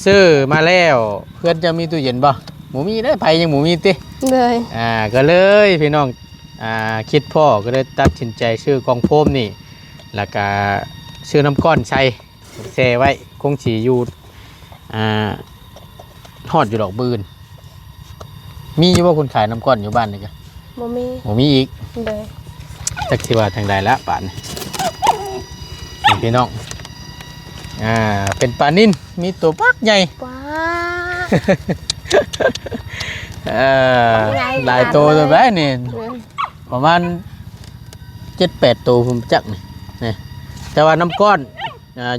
Speaker 2: ซื้อมาแล้วเพื่อนจะมีตู้เย็นบ่หมูมีได้ไผยังหมูมีติ
Speaker 1: เลย
Speaker 2: ก็เลยพี่น้องคิดพ่อก็เลยตัดสินใจซื้อกองโฟมนี่แล้วก็ซื้อน้ำก้อนใส่แช่ไว้คงสิอยู่ทอดอยู่ดอกบืนมีอยู่ว่าคนขายน้ำก้อนอยู่บ้านนี่ก็
Speaker 1: บ่มี
Speaker 2: หมูมีอีก
Speaker 1: เลย
Speaker 2: จักสิว่าทางใดละป่านนี่พี่น้องเป็นปลานิ่นมีตัวปักใหญ่
Speaker 1: ว้า
Speaker 2: หลายตัวตัวแบบนี่
Speaker 1: เลย
Speaker 2: ประมาณ7-8 ตัวผมจักนี่แต่ว่าน้ำก้อน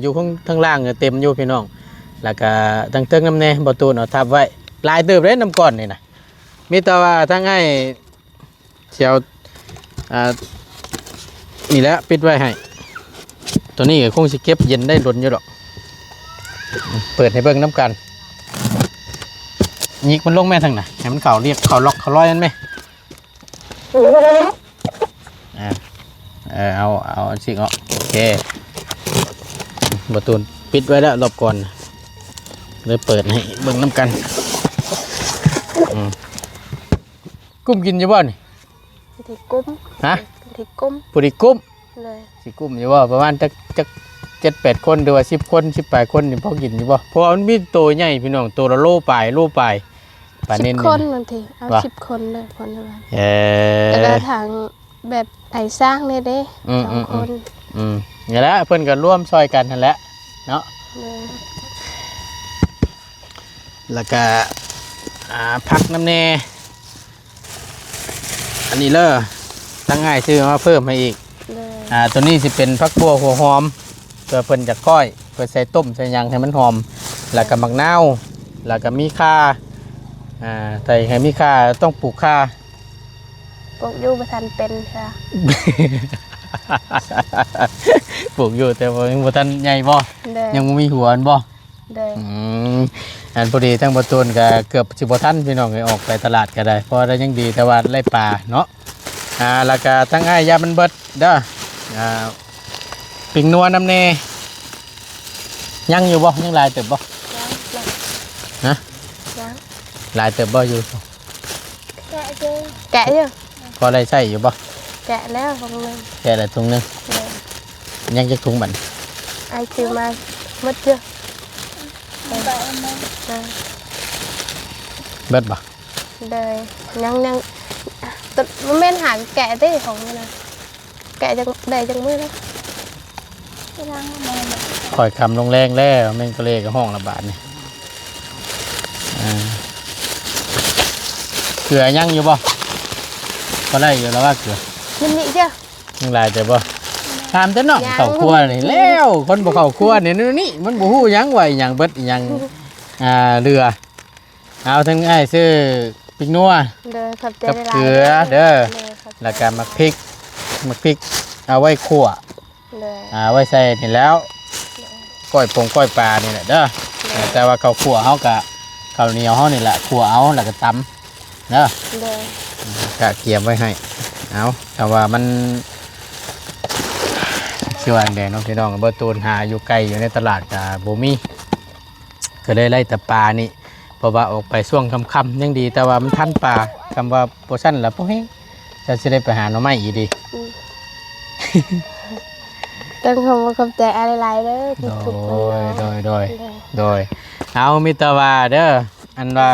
Speaker 2: อยู่ข้างล่างเต็มอยู่พี่น้องแล้วก็ตั้งเติงน้ำแน่บ่ตูนเอาทับไว้หลายเติบเลยน้ำก้อนนี่นะมีแต่ว่าทั้งให้เชียวนี่แหละปิดไว้ให้ตัวนี้ก็คงสิเก็บเย็นได้ล้นอยู่ดอกเปิดให้เบิ่งน้ำกันยิกมันลงแม่ทางไหนให้มันเข่าเรียกเข่าล็อกเข่าร้อยนั่นไหมเอาสิเงาะโอเคประตูปิดไว้แล้วรอบก่อนเลยเปิดให้เบิ่งน้ำกันกุ้มกินอยู่บ่นี่
Speaker 1: ที่กุ้ม
Speaker 2: ฮะ
Speaker 1: ที่กุ้ม
Speaker 2: ปุริกุ้ม
Speaker 1: เลย
Speaker 2: สิกุ้มอยู่บ่ประมาณจัก7-8 คนหรือว่า10 คน18 คนนี่พอกินอยู่บ่เพราะมันมีตัวใหญ่พี่น้องตัวละโลปลายปลาเน้น
Speaker 1: 10 คนบางทีเอา10 คนเลยคนละวัน แต่ละทางแบบไอ้สร้างเนี่ยเด้2 คน
Speaker 2: นี่แหละเพิ่นก็ร่วมซอยกันนั่นแหละเนาะ
Speaker 1: เลย
Speaker 2: แล้วก็พักน้ำแน่อันนี้เลย ทั้งง่ายซื้อมาเพิ่มให้อีก
Speaker 1: เลย
Speaker 2: ตัวนี้สิเป็นผักบัวหัวหอมเพื่อเพิ่นจะก้อยเพื่อใส่ต้มใส่หยังให้มันหอมแล้วก็มักนาวแล้วก็มีข่าใส่ให้มีข่าต้องปลูกข่า
Speaker 1: ปลูกอยู่ประทันเป็นค่ะ
Speaker 2: ปลูกอยู่แต่ว่ายังบ่ทันใหญ่บ่
Speaker 1: เลย
Speaker 2: ยังบ่มีหัวอันบ่
Speaker 1: เลย
Speaker 2: อันพอดีทั้งบ่ตูนก็เกือบสิบ่ทันพี่น้องให้ออกไปตลาดก็ได้เพราะได้ยังดีแต่ว่าไล่ปลาเนาะแล้วก็ทั้งอ้ายยามันเบิดเด้อปิงนัวน้ำแน่ยังอยู่บ่ยังหลายเติบบ่ ฮะ
Speaker 1: ยัง
Speaker 2: หลายเติบบ่อยู่
Speaker 1: แกะเยอะแกะเยอะ
Speaker 2: พอได้ใช้อยู่บ่
Speaker 1: แกะแล้วของมัน
Speaker 2: แค่ละถุงหนึง
Speaker 1: เลย
Speaker 2: ยังจะถุงบัด
Speaker 1: ไอซื้อมาหมดเยอะเลย
Speaker 2: เบิดบ่
Speaker 1: เลยยังตุดมันเป็นหางแกะที่ของมันนะแกะจังได้จังมือแล้ว
Speaker 2: ค่อยคำลงแรงแล้วแม่งก็เลยกับห้องระบาดนี่เกลือยังอยู่บ่พอได้อยู่แล้วว่าเกลือ
Speaker 1: มันนี่เจ้า
Speaker 2: ยังหลายแต่บ่ถามแต่น้อง
Speaker 1: ยัง
Speaker 2: เข้าครัวนี่แล้วคนบ่เข้าครัวนี่นี่มันบ่ฮู้หยังไว้หยังเบิดหยังเรือเอาทั้งอ้ายซื้อพริกนัว
Speaker 1: เลยขับใจ
Speaker 2: กับ
Speaker 1: ได้
Speaker 2: เกลือเด้อ
Speaker 1: เลยขับใจ
Speaker 2: แล้วก็มักพริกเอาไว้คั่ว
Speaker 1: เลย
Speaker 2: ไว้ใส่นี่แล้วก้อยก้อยปลานี่แหละเด้อแต่ว่าข้าวคั่วเฮาก็ข้าวเหนียวเฮานี่แหละคั่วเอาแล้วก็ตำเด้อ
Speaker 1: เลย
Speaker 2: ก็เกียมไว้ให้เอาแต่ว่ามันชื่อว่าแดงน้องพี่น้องเบอร์ตูนหาอยู่ไกลอยู่ในตลาดกับโบมี่ก็เลยไล่แต่ปลานี่เพราะว่าออกไปช่วงค่ำๆยังดีแต่ว่ามันทันปลาคำว่าโปรชั่นละพวกนี้จะได้ไปหาหน่อไม้อีกดี
Speaker 1: ต้องขอบใจอะไรหลายๆเด้อที่ถูก
Speaker 2: โดยเอามิตรว่าเด้ออันว่า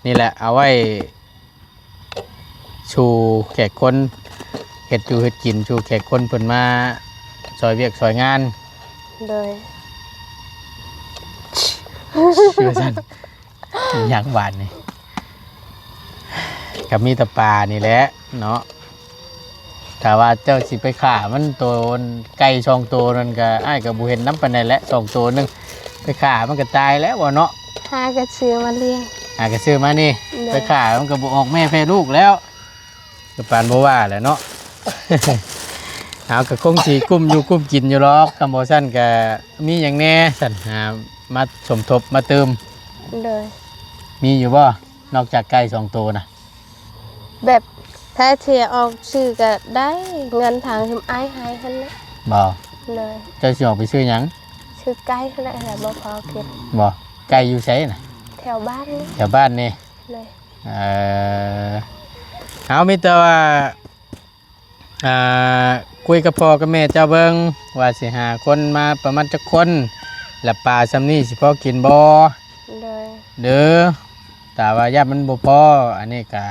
Speaker 2: นี่แหละเอาไว้ชูแขกคนเห็ดอยู่เห็ดกินชูแขกคนเพิ่นมาซอยเวียกซอยงาน
Speaker 1: เลย
Speaker 2: ชื่อสั้นอยากหวานนี่กับมีแตะปลานี่แหละเนาะถ้าว่าเจ้าสิไปข่ามันตัวไก่ช่องตัวนั่นก็อ้ายกับบุเห็นน้ำปานใดแหละ2ตัวนึงไปข่ามันก็ตายแล้วบ่เนาะ
Speaker 1: หากระเชือมาเลี้ยง
Speaker 2: ก็ซื้อมานี่
Speaker 1: ได้
Speaker 2: ไปข่ามันก็บ่ออกแม่แพ้ลูกแล้วก็ปานบ่ว่าแหละเนาะ เอาก็คงสิกุ้มอยู่กุ้มกินอยู่หรอกคำบ่ซั่นก็มีหยังแน่ซั่นหามาสมทบมาเติม
Speaker 1: เลย
Speaker 2: มีอยู่บ่นอกจากไก่2ตัวน่ะ
Speaker 1: แบบถ้าเทียออกชื่อก็ได้เงินทางทำไอ้หายคันนะ
Speaker 2: บ่
Speaker 1: เลย
Speaker 2: เจ้าสิออกไปซื้อหยัง
Speaker 1: ชื่อใกล้ขนาดไหนบ่พอเก็บ
Speaker 2: บ่ไก่อยู่ไสน่ะ
Speaker 1: แถวบ้านนี่
Speaker 2: แถวบ้านนี่
Speaker 1: เลย
Speaker 2: เอามีแต่ว่าคุยกับพ่อกับแม่เจ้าเบิ่งว่าสิหาคนมาประมาณจักคนและปลาซำนี้สิพอกินบ่
Speaker 1: เลย
Speaker 2: เด้อแต่ว่าญาติมันบ่พออันนี้ก็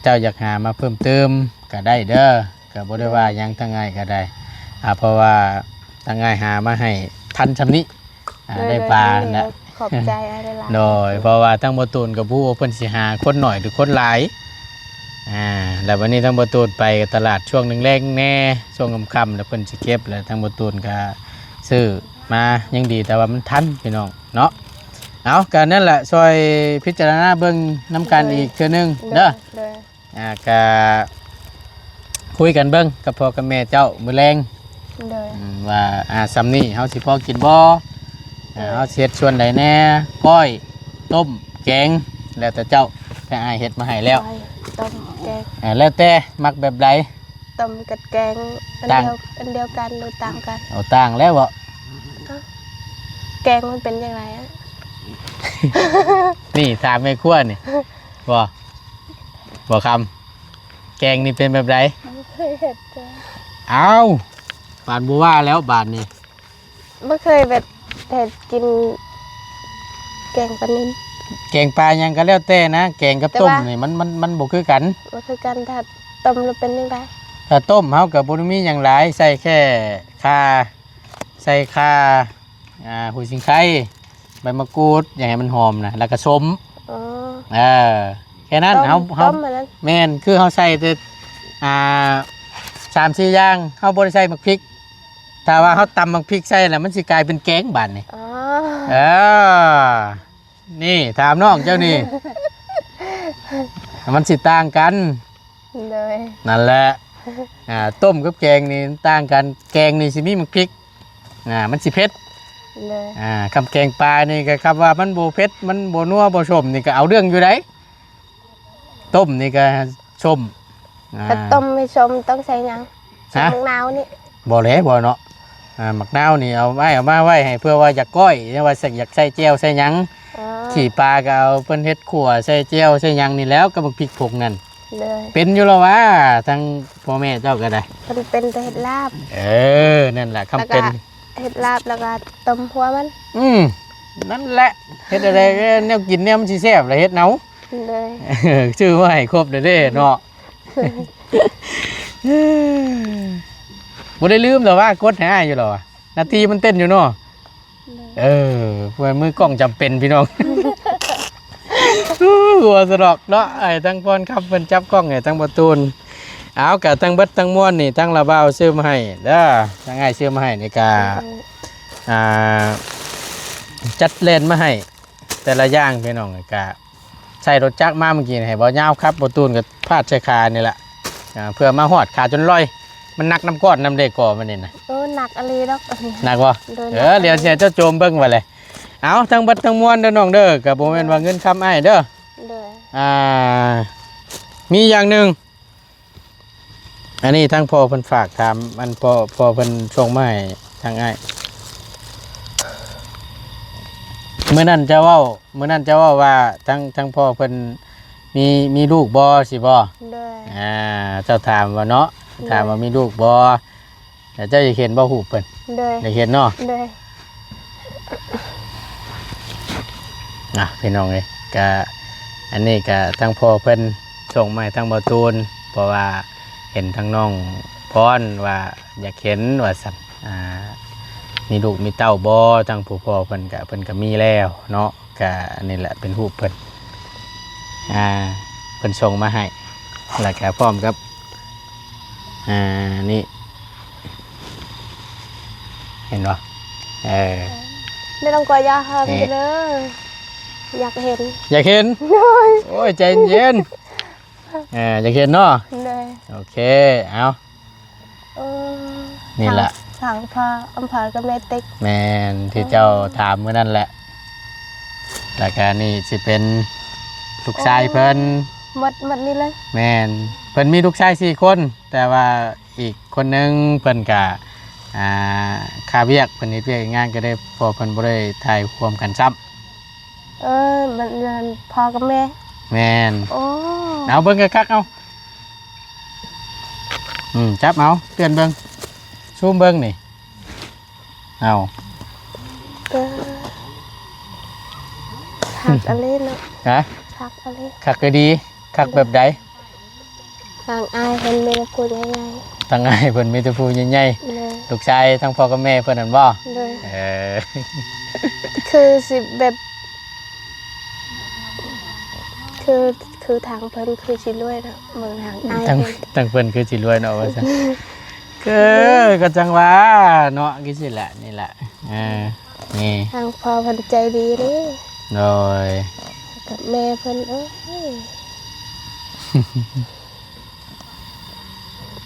Speaker 2: เจ้าอยากหามาเพิ่มเติมก็ได้เด้อก็บ่ได้ว่าหยังทั้งง่ายก็ได้เพราะว่าทั้งง่ายหามาให้ทันซำนี้ได้ปลา
Speaker 1: เลย
Speaker 2: นะ
Speaker 1: ขอบใจอะไรหลาย
Speaker 2: โดยเพราะว่าทั้งบ่ตูนกับผู้เพิ่นสิหาคนหน่อยหรือคนหลายแล้ววันนี้ทั้งบ่ตูนไปตลาดช่วงหนึงแรงแน่ช่วงค่ำๆแล้วเพิ่นสิเก็บแล้วทั้งบ่ตูนก็ซื้อมายังดีแต่ว่ามันทันพี่น้องเนาะเอากันนั่นแหละช่วยพิจารณาเบิ่งน้ำกันอีกเทื่อนึงเด้อ
Speaker 1: เลย
Speaker 2: ก็คุยกันเบิ่งกับพ่อกับแม่เจ้ามื้อแรง
Speaker 1: เลย
Speaker 2: ว่าซ้ำนี้เฮาสิพอกินบ่เฮาสิเฮ็ดส่วนใดแน่ก้อยต้มแกงแล้วแต่เจ้าแต่อ้ายเฮ็ดมาให้แล้ว
Speaker 1: ต้มแกง
Speaker 2: แล้วแต่มักแบบใด
Speaker 1: ต้มกับแกงอัน
Speaker 2: ต่าง
Speaker 1: เดียวกันหรือต่างกัน
Speaker 2: เอาต่างแล้วบ่
Speaker 1: แกงมันเป็นยังไงอะ
Speaker 2: นี่ถามแม่ครัวนี่บ่คำแกงนี่เป็นแบบใด
Speaker 1: ไม่เคยเห็นเลย
Speaker 2: เอาบานบ่ว่าแล้วบานนี่
Speaker 1: ไม่เคยแบบเห็ดกินแกงปลานิ่ม
Speaker 2: แกงปลายังก็แล้วแต่นะแกงกับ
Speaker 1: แต่
Speaker 2: ต้ม
Speaker 1: ว่า
Speaker 2: นี่มันบ่คือกัน
Speaker 1: มันคือการถ้าต้มแล้วเป็นยังไง
Speaker 2: ถ้าต้มเฮาก็บ่ได้มีหยังหลายใส่แค่ข่าหูสิงไข่ใบมะกรูดอย่างให้มันหอมนะแล้วก็ส้ม
Speaker 1: อ๋อ
Speaker 2: แค่นั้น
Speaker 1: ต้ม
Speaker 2: เฮา
Speaker 1: ต้มอันนั้น
Speaker 2: แม่นคือเฮาใส่แต่ 3-4อย่างเฮาบ่ได้ใส่หมักพริกถ้าว่าเฮาตำหมักพริกใส่แล้วมันสิกลายเป็นแกงบาดนี่
Speaker 1: อ๋อ
Speaker 2: เออนี่ถามน้องเจ้านี่ มันสิต่างกัน
Speaker 1: เลย
Speaker 2: นั่นแหละต้มกับแกงนี่ต่างกันแกงนี่สิมีหมักพริกมันสิเผ็ด
Speaker 1: เลย
Speaker 2: คำแกงปลานี่ก็ครับว่ามันบ่เผ็ดมันบ่นัวบ่ชมนี่ก็เอาเรื่องอยู่ได้ต้มนี่ก็ชม
Speaker 1: ถ้าต้มไม่ชมต้องใส่หยังใส่มะนาวนี่
Speaker 2: บ่แหลบ่เนาะหมักนาวนี่เอามาไว้ให้เพื่อว่าอยากก้อยว่าอยากใส่แจ่วใส่หยัง
Speaker 1: อ๋อ
Speaker 2: ขี่ปลาก็เอาเพิ่นเฮ็ดขั่วใส่แจ่วใส่หยังนี่แล้วก็บักพริกผงนั่น
Speaker 1: เลย
Speaker 2: เป็นอยู่แล้วว่าทั้งพ่อแม่เจ้าก็ได้
Speaker 1: มันเป็นแต่เห็ดลาบ
Speaker 2: นั่นแหละ
Speaker 1: แล้ว
Speaker 2: คำ
Speaker 1: ก็
Speaker 2: เป็น
Speaker 1: เห็ดลาบแล้วก็ต้มหัวมัน
Speaker 2: นั่นแหละเฮ็ดอะไรแนวกินเนี่ยมันสิแซ่บเลยเฮ็ดเนา
Speaker 1: เลย
Speaker 2: ชื่อว่าให้ครบเด้เนาะ บ่ได้ลืมหรอว่ากดหาอยู่หรอนาทีมันเต้นอยู่เนาะเพื่อนมือกล้องจำเป็นพี่น้อง หัวสะดอกเนาะไอ้ทั้งพรครับเพิ่นจับกล้องไอ้ทั้งประตูนเอากะทั้งเบิดทั้งม้วนนี่ทั้งระเบ้าซื้อมาให้เด้อทั้งไอ้ซื้อมาให้นี่กะจัดเลนมาให้แต่ละอย่างพี่น้องกะใส่รถจักรมาเมื่อกี้ให้บ่ยาวครับประตูนกับพาดใส่คานี่แหละเพื่อมาหอดขาจนลอยมันหนักน้ำก้อนน้ำเด็กก่อมันนี่นะ
Speaker 1: หนักอะไรดอกอันนี้
Speaker 2: หนักบ่เดี๋ยวเสียเจ้าโจมเบิ่งไว้เลยเอาทั้งเบิดทั้งม้วนเด้อน้องเด้อกับบ่แม่นว่าเงินคำอ้ายเด้อ
Speaker 1: เลย
Speaker 2: มีอย่างหนึ่งอันนี้ทั้งพ่อเพิ่นฝากถามมันพ่อเพิ่นส่งมาให้ทางอ้ายมื้อนั้นจะเว้าว่าทั้งพ่อเพิ่นมีลูกบ่สิบ่
Speaker 1: เลย
Speaker 2: เจ้าถามว่าเนาะถามว่ามีลูกบ่แต่เจ้าอยากเห็นบ่ฮู้เพิ่น
Speaker 1: เลย
Speaker 2: อยากเห็นเนาะ
Speaker 1: เลย
Speaker 2: พี่น้องเอ้ยก็อันนี้ก็ทั้งพ่อเพิ่นส่งมาให้ทั้งบ่ตูนเพราะว่าเห็นทั้งน้องพรว่าอยากเห็นว่าซั่นมีลูกมีเต้าบ่ทั้งผู้พ่อเพิ่นก็มีแล้วเนาะก็อันนี้แหละเป็นรูปเพิ่นเพิ่นส่งมาให้แล้วก็พร้อมกับนี่เห็นบ่
Speaker 1: ไม่ต้องกลัวยาค่ะพี่เลยอยากเห็น
Speaker 2: อยากเห็น
Speaker 1: เลย
Speaker 2: โอ้ยใจเย็นอยากเห็นเนาะ
Speaker 1: เลย
Speaker 2: โอเคเอา
Speaker 1: เออ
Speaker 2: นี่แหละ
Speaker 1: ทางพาอำเภอกับแม่ติ๊ก
Speaker 2: แมนที่เจ้าถามเมื่อนั่นแหละแล้วก็นี่สิเป็นลูกชายเพิ่น
Speaker 1: หมดนี่เลย
Speaker 2: แมนเพิ่นมีลูกชาย4 คนแต่ว่าอีกคนนึงเพิ่นก็คาเวียกเพิ่นเฮ็ดเวียกงานก็ได้พอเพิ่นบ่ได้ถ่ายความกันซ้ำ
Speaker 1: มันพอกับแม่
Speaker 2: แมน
Speaker 1: โอ้
Speaker 2: เอาเบิ่งคักๆเอาจับเอาเตือนเบิ่งซูมเบิ่งนี่เอา
Speaker 1: หักอะไรเนาะ
Speaker 2: ฮะ
Speaker 1: หักอะไร
Speaker 2: คักก็ดีคักแบบใด
Speaker 1: ทางอายเป็นเมนูพูดง่าย
Speaker 2: ทางอ้ายเพิ่นมีแต่ผู้ใหญ่
Speaker 1: ๆเลย
Speaker 2: ๆลูกชายทั้งพ่อกับแม่เพิ่นนั่นบ่
Speaker 1: เลย
Speaker 2: เออ
Speaker 1: คือสิแบบคือทางเพิ่นคือสิรวยเนาะเมืองทางอาย
Speaker 2: ทั้งเพิ่นคือสิรวยเนาะว่าซั่นก็จังว่าเนาะคือสิแหละนี่แหละนี่
Speaker 1: ทางพ่อเพิ่นใจดีเด้
Speaker 2: โดย
Speaker 1: กับแม่เพิ่น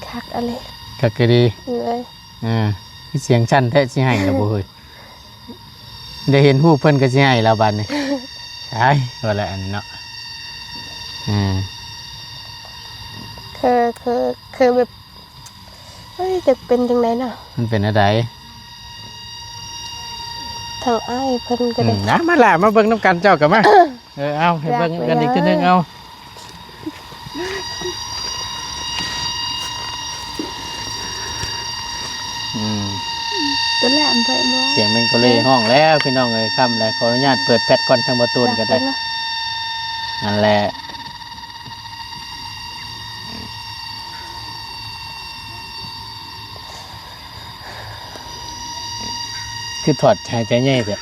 Speaker 1: คักอะไร
Speaker 2: ก็คือดี
Speaker 1: เลย
Speaker 2: คือเสียงชั้นแท้สิให้ล่ะบ่เฮ้ยได้เห็นรูปเพิ่นก็สิให้แล้วบัดนี้ใช่ว่าแหละอันนี้เนาะ
Speaker 1: คือแบบจะเป็นจังไดเนาะ
Speaker 2: มันเป็นอะไร
Speaker 1: ทางอ้ายเพิ่นก็ได้
Speaker 2: นะมาล่ะมาเบิ่งน้ำกันเจ้ากับมาเอาให้เบิ่งกันอีกทีนึงเอา
Speaker 1: ตัวแหลมไปบ่
Speaker 2: เสียงมันก็เลยห้องแล้วพี่น้องเอ้ยค่ำแล้วขออนุญาตเปิดแพทก่อนทางประตูก็ได้นั่นแหละคือถอดหายใจง่ายเถอะ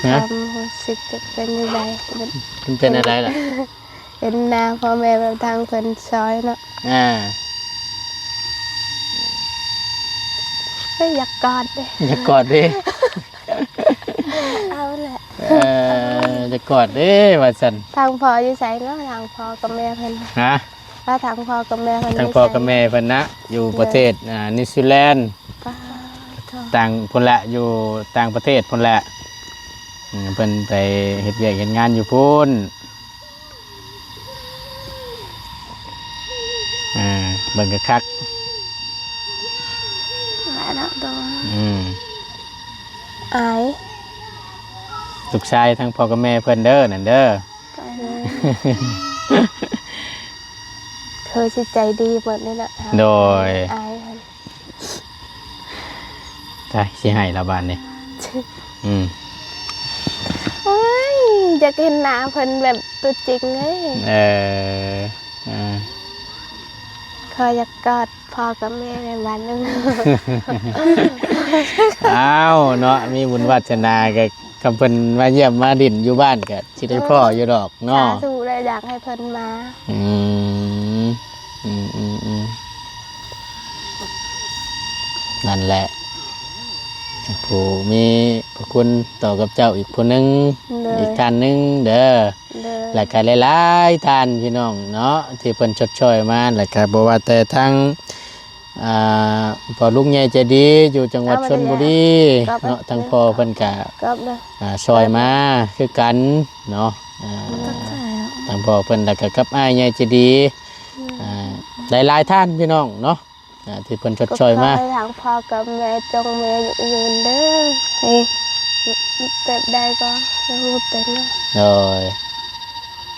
Speaker 1: ความรู้สึกจะเป็นยังไง
Speaker 2: มันเป็นอะไรล่ะ
Speaker 1: เ เห็นหน้าพ่อแม่แบบทางเพิ่นซอยเนาะ
Speaker 2: อ่า
Speaker 1: ก็อยากกอดเด้
Speaker 2: จะกอดดิ
Speaker 1: เอาแหละ
Speaker 2: จะกอดดิว่าซั่น
Speaker 1: ทางพ่ออยู่ไสเนาะทางพ่อกับแม่เพิ่น
Speaker 2: ฮะ
Speaker 1: ถ้าทางพ่อกับแม่เพิ่น
Speaker 2: ทั้งพ่อกับแม่เพิ่นนะอยู่ประเทศนิวซีแลนด์
Speaker 1: ป้าโทษ
Speaker 2: ต่างพุ่นละอยู่ต่างประเทศพุ่นละเพิ่นไปเฮ็ดเวียกเฮ็ดงานอยู่พุ่นเบิ่งกะคัก
Speaker 1: มาเนาะตัว
Speaker 2: อืม
Speaker 1: อาย
Speaker 2: ลูกชายทั้งพ่อกับแม่เพิ่นเด้อนั่นเด้อ
Speaker 1: ไปเลยเธอสิใจดีหมดนี่แหละ
Speaker 2: โดย
Speaker 1: อายเพิ่น
Speaker 2: ใช่สิให้ละบาดนี้อืม
Speaker 1: โอ้ยอยากเห็นหน้าเพิ่นแบบตัวจริงเลย
Speaker 2: เออเออ
Speaker 1: ขออยากกอดพ่อกับแม่ในวันนึง
Speaker 2: อ้าวเนาะมีบุญวาสนาก็คำเพิ่นมาเยี่ยมมาดินอยู่บ้านก็สิได้พ่ออยู่ดอก
Speaker 1: สา
Speaker 2: เนาะ
Speaker 1: ธุเลยอยากให้เพิ่นมา
Speaker 2: อืมอืมอืมอืมนั่นแหละผู้มีพระคุณต่อกับเจ้าอีกผู้หนึง
Speaker 1: เลย
Speaker 2: อีกท่านหนึงเด้อ
Speaker 1: เลย
Speaker 2: แล้วก็หลายๆท่านพี่น้องเนาะที่เพิ่นชดช่วยมาแล้วก็บ่ว่าแต่ทั้งอ่าพ่อลุงใหญ่ใจดีอยู่จังหวัดชลบุรีเนาะทั้งพ่อเพิ่นก็
Speaker 1: ก็เลย
Speaker 2: ช่วยมาคือกันเนาะทั้งพ่อเพิ่นแล้วก็กับอ้ายใหญ่ใจดีหลายๆท่านพี่น้องเนาะที่เพิ่นชดช่วยมา
Speaker 1: ก็ขอให้ทางพ่อกับแม่จงมีอายุยืนเด้อให้แบบใดก็ยังรู้เป็นเนาะ
Speaker 2: โดย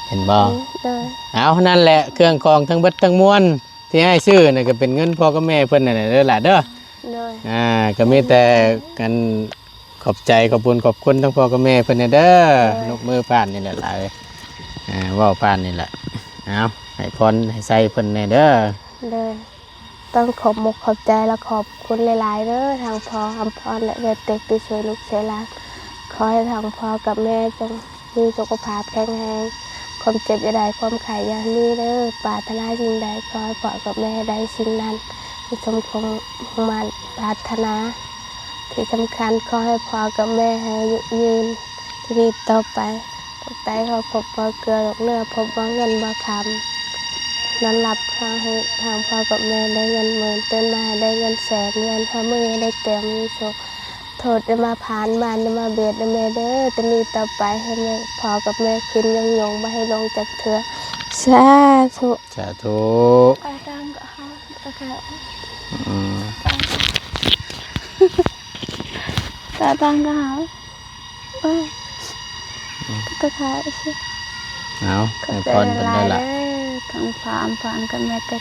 Speaker 2: เห็นบ่
Speaker 1: เลย
Speaker 2: เอานั่นแหละเครื่องกองทั้งเบิดทั้งมวลที่ให้ซื้อน่ะก็เป็นเงินพ่อกับแม่เพิ่นนั่นแหละเด้อล่ะเด้อ
Speaker 1: เลย
Speaker 2: ก็มีแต่กันขอบใจขอบคุณขอบคุณทั้งพ่อกับแม่เพิ่นน่ะเด้อนกมือผ่านนี่แหละหลายเว้าผ่านนี่แหละเอาให้พรให้ใส่เพิ่นแน่เด้อ
Speaker 1: เลยต้องขอบมกขอบใจและขอบคุณหลายๆเด้อทางพ่อคำพรและเวทเต็กที่ช่วยลูกเสียหลานขอให้ทางพ่อกับแม่จงมีสุขภาพแข็งแรงความเจ็บอย่าได้ความไข่อย่ามีเด้อปรารถนาสิ่งใดขอให้พ่อกับแม่ได้สิ่งนั้นที่สมคงมาปรารถนาที่สำคัญขอให้พ่อกับแม่ให้อายุยืนที่นี่ต่อไปเขาพบว่าเกลือดอกเนื้อพบว่าเงินบ่คำนอนหลับขอให้ทางพ่อกับแม่ได้เงินหมื่นตื่นมาได้เงินแสนเงินข้ามือได้เต็มมีโชคโทษได้มาผ่านบ้านได้มาเบียดได้แม่เด้อจะมีต่อไปให้แม่พ่อกับแม่ขึ้นยังยงไม่ให้ลงจากเถือสาธุ
Speaker 2: สาธุ
Speaker 1: ไปตามกับเขาตะขา
Speaker 2: อืม
Speaker 1: ตาตามกับเขาตะขาสิ
Speaker 2: เอาให้พรเพิ่นได้ล่ะ
Speaker 1: ทั้งความผ่านกับแม่แต่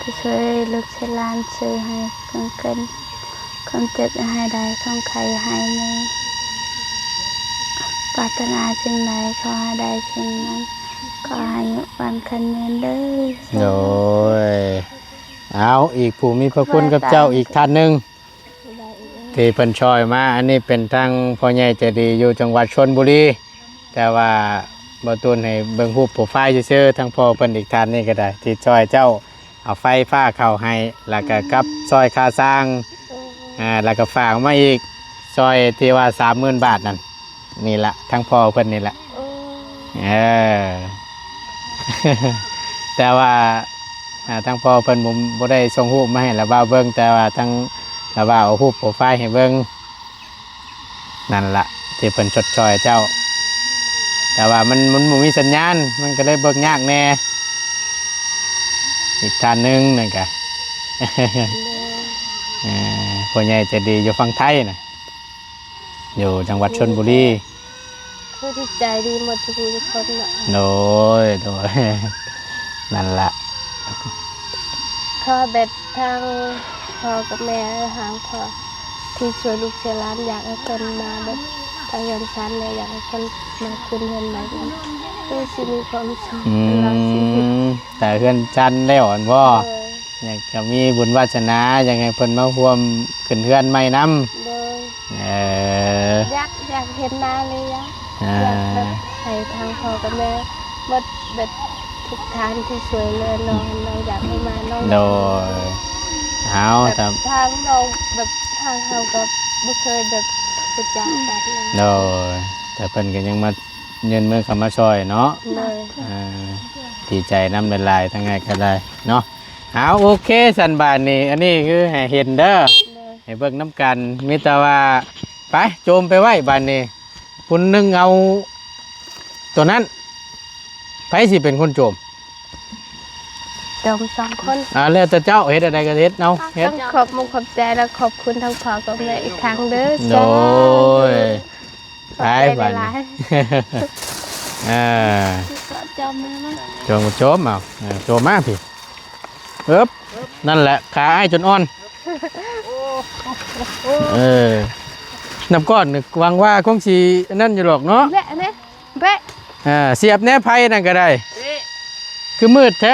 Speaker 1: ที่ช่วยลูกช่วยหลานช่วยให้กันความเจ็บอย่าให้ได้ความไข่อย่าให้มีปรารถนาสิ่งใดขอให้ได้สิ่งนั้นขอให้วันคันเงินเด้อ
Speaker 2: โดยเอาอีกผู้มีพระคุณกับเจ้าอีกท่านหนึงที่เพิ่นช่วยมาอันนี้เป็นทางพ่อใหญ่ใจดีอยู่จังหวัดชลบุรีแต่ว่าบ่ตูนให้เบิ่งรูปโปรไฟล์ซื่อๆทางพ่อเพิ่นอีกท่านนี้ก็ได้ ที่ช่วยเจ้าเอาไฟฟ้าเข้าให้แล้วก็กับช่วยค่าสร้างแล้วก็ฝากมาอีกช่วยที่ว่า 30,000 บาทนั่นนี่ละทางพ่อเพิ่นนี่ละเออ แต่ว่าทางพ่อเพิ่นบ่ได้ส่งรูปมาให้ละบ่าวเบิ่งแต่ว่าทางละบ่าวเอารูปโปรไฟล์ให้เบิ่งนั่นละที่เพิ่นชดช่วยเจ้า แต่ว่ามันบ่มีสัญญาณมันก็เลยเบิ่งยากแน่อีกท่านหนึงนั่นก็ พ่อใหญ่ใจะดีอยู่ฝั่งไทยน่ะอยู่จังหวัดชลบุรี
Speaker 1: ผู้ที่ใจดีหมดทุกคนน่ะ
Speaker 2: โดย นั่นละ
Speaker 1: ขอแบบทางพ่อกับแม่ทางพ่อที่ช่วยลูกช่วยหลานอยากให้คนมาแบบทางเงินชั้นเลยอยากให้คนมาคืนเงินใหม่กันคือสิมีความสุขตลอดชีวิต
Speaker 2: แต่เพื่อนชันแล้วอ่อนพ่อ
Speaker 1: เลย
Speaker 2: อยากจะมีบุญวาสนายังไงเพิ่นมาร่วมขึ้นเพื่อนไม่นำ
Speaker 1: เลย อยากเห็นหน้าเลยอยากแบบให้ทางพ่อกับแม่หมดแบบ ทุกทางที่ช่วยเหลือน้องอยากให้มาน้อง
Speaker 2: โดยเอา
Speaker 1: แบบ
Speaker 2: แต่
Speaker 1: ทางน้องแบบทางเราก็บ่เคยแบบรู้จักกันเลย
Speaker 2: โดยแต่เพิ่นก็ยังมาเงินมือเข้ามาช่วยเนาะ
Speaker 1: เลย
Speaker 2: ดีใจน้ำลายๆทั้งไงก็ได้เนาะเอาโอเคสันบานนี่อันนี้คือให้เห็นเด้อ
Speaker 1: เลย
Speaker 2: ให้เบิ่งน้ำกันมีแต่ว่าไปโจมไปไว้บานนี้คุณนึงเอาตัวนั้นไผสิเป็นคนโจม
Speaker 1: จมสองคน
Speaker 2: แล้วแต่เจ้าเฮ็ดอะไรก็เฮ็ดเอาเฮ็ด
Speaker 1: ต้องขอบมุณขอบใจและขอบคุณทั้งพ่อกับแม่อีกครั้งเด้อ
Speaker 2: โดย
Speaker 1: ขอบใจหลาย
Speaker 2: อ่า
Speaker 1: ๆก็จำเลยมั้ง
Speaker 2: โจมโจมเอาโจมมาพี่เอ๊บนั่นแหละขาไอ้จนอ่อนน้ำก้อนนึกหวังว่าคงสินั่นอยู่หรอกเนาะ
Speaker 1: แบะเนี่ยแบะ
Speaker 2: เสียบแหนไผ่นั่นก็ได้ คือมืดแท้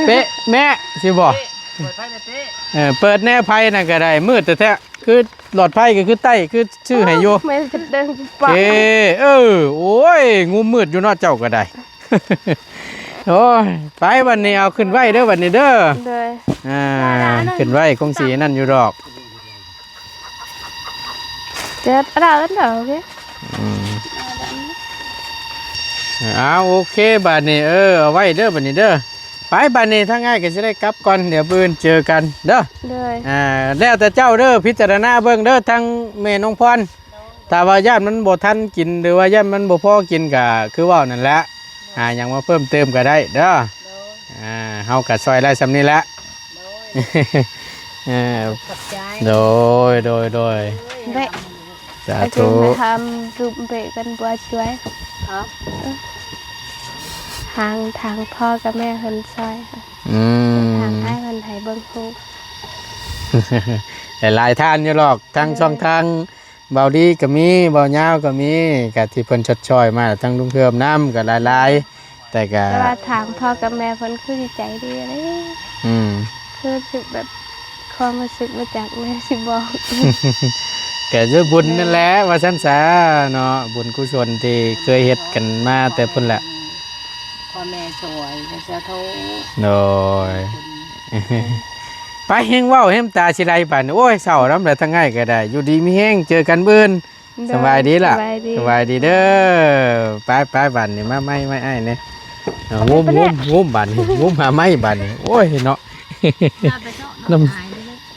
Speaker 2: เป๊ะแม่สิบอกเปิดแหนไผ่นั่นก็ได้มืดแต่แท้คือหลอดไผ่ก็คือใต้คือชื่อให้อยู่
Speaker 1: ไม่จะเดินปะ
Speaker 2: โอ้ยงูมืดอยู่เนอกเจ้าก็ได้ โอ้ยไปวันนี้เอาขึ้นไว้เด้อวันนี้เด้อ
Speaker 1: เลย
Speaker 2: ขึ้นไว้คงสีนั่นอยู่ดอก
Speaker 1: เจอเราแล้วเหรอโอเค
Speaker 2: โอเคบาดนี้เอาไว้เด้อบัดนี้เด้อไปบาดนี้ถ้าง่ายก็จะได้กลับก่อนเดี๋ยวปืนเจอกันเด้อ
Speaker 1: เลย
Speaker 2: แล้วแต่เจ้าเด้อพิจารณาเบิ่งเด้อทั้งแม่น้องพรถ้าว่าญาติมันบ่ทันกินหรือว่าญาติมันบ่พอกินก็คือเว้านั่นแหละหยังมาเพิ่มเติมก็ได้เด้อเฮาก็ซอยได้ซำนี้แหละ
Speaker 3: ขอบใจ
Speaker 2: โดย
Speaker 1: เบะ
Speaker 2: สา
Speaker 1: ไปถึ
Speaker 2: ธุ
Speaker 1: งไปทำรูปเบะกันบัวช่วยทางพ่อกับแม่คนซอยค่ะทางให้คนไทยเบิ้งฮู
Speaker 2: แต่หลายท่านอยู่หรอกทั้งช่องทางเบาดีก็มีเบายาวก็มีกะที่เพิ่นชดช่อยมาทั้งลุงเพิ่มน้ำก็หลายๆแต่ก็
Speaker 1: แต่ว่าทางพ่อกับแม่คนคือใจดีเลย
Speaker 2: อืม
Speaker 1: คือรู้สึกแบบความรู้สึกมาจากแม่สิบอก
Speaker 2: แก่ด้วยบุญนั่นแหละว่าซั่นซะเนาะบุญกุศลที่เคยเฮ็ดกันมาแต่พุ่นแหละ
Speaker 3: พ่อแม่สวยจะเสียโท
Speaker 2: โดย ไปเฮงเว้าเฮมตาสิไรป่านนี้โอ้ยเศร้าน้ำแล้วทั้งง่ายก็ได้ อยู่ดีมีแห้งเจอกันเบิ่น สบายดีล่ะ สบายดีเด้อไปบ้านนี่มาไม่ไอ้เนี่ยงุ้มบ้านนี่งุ้มหาไม้บ้านนี่โอ้ยเนาะน้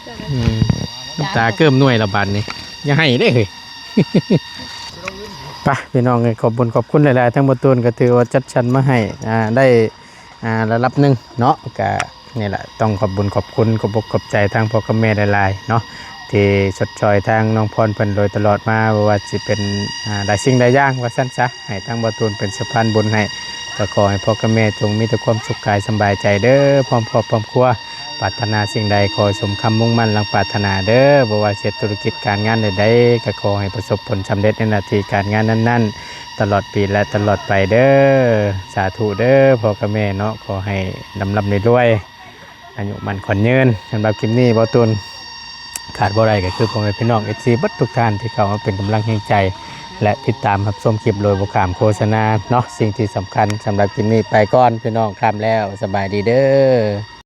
Speaker 2: ำตาเกิมหน่วยละบ้านนี่อย่าให้ได้เลย ไปพี่น้องขอบคุญขอบคุณหลายๆทั้งหมดตูนก็ถือว่าจัดชั้นมาให้ได้ระดับหนึ่งเนาะก็นี่แหละต้องขอบคุญขอบคุณขอบอกขอบใจทางพ่อกับแม่หลายๆเนาะที่ชดชอยทางน้องพรเพิ่นโดยตลอดมาว่าจะเป็นหลายสิ่งหลายอย่างว่าสั้นซะให้ทางบ่ตูนเป็นสะพานบุญให้ก็ขอให้พ่อกับแม่จงมีแต่ความสุขกายสบายใจเด้อพร้อมครอบพร้อมครัวปรารถนาสิ่งใดขอสมคำมุ่งมั่นลังปรารถนาเด้อบ่ว่าเฮ็ดธุรกิจการงานใดๆก็ขอให้ประสบผลสำเร็จในหน้าที่การงานนั้นๆตลอดปีและตลอดไปเด้อสาธุเด้อพ่อกับแม่เนาะขอให้ลำด้วยอายุมันขวัญยืนสำหรับคลิปนี้บ่ตูนขาดบ่ได้ก็คือพ่อแม่พี่น้อง FC เบิดทุกท่านที่เข้ามาเป็นกำลังแห่งใจ และติดตามรับชมคลิปโดยบ่ข้ามโฆษณาเนาะสิ่งที่สำคัญสำหรับคลิปนี้ไปก่อนพี่น้องข้ามแล้วสบายดีเด้อ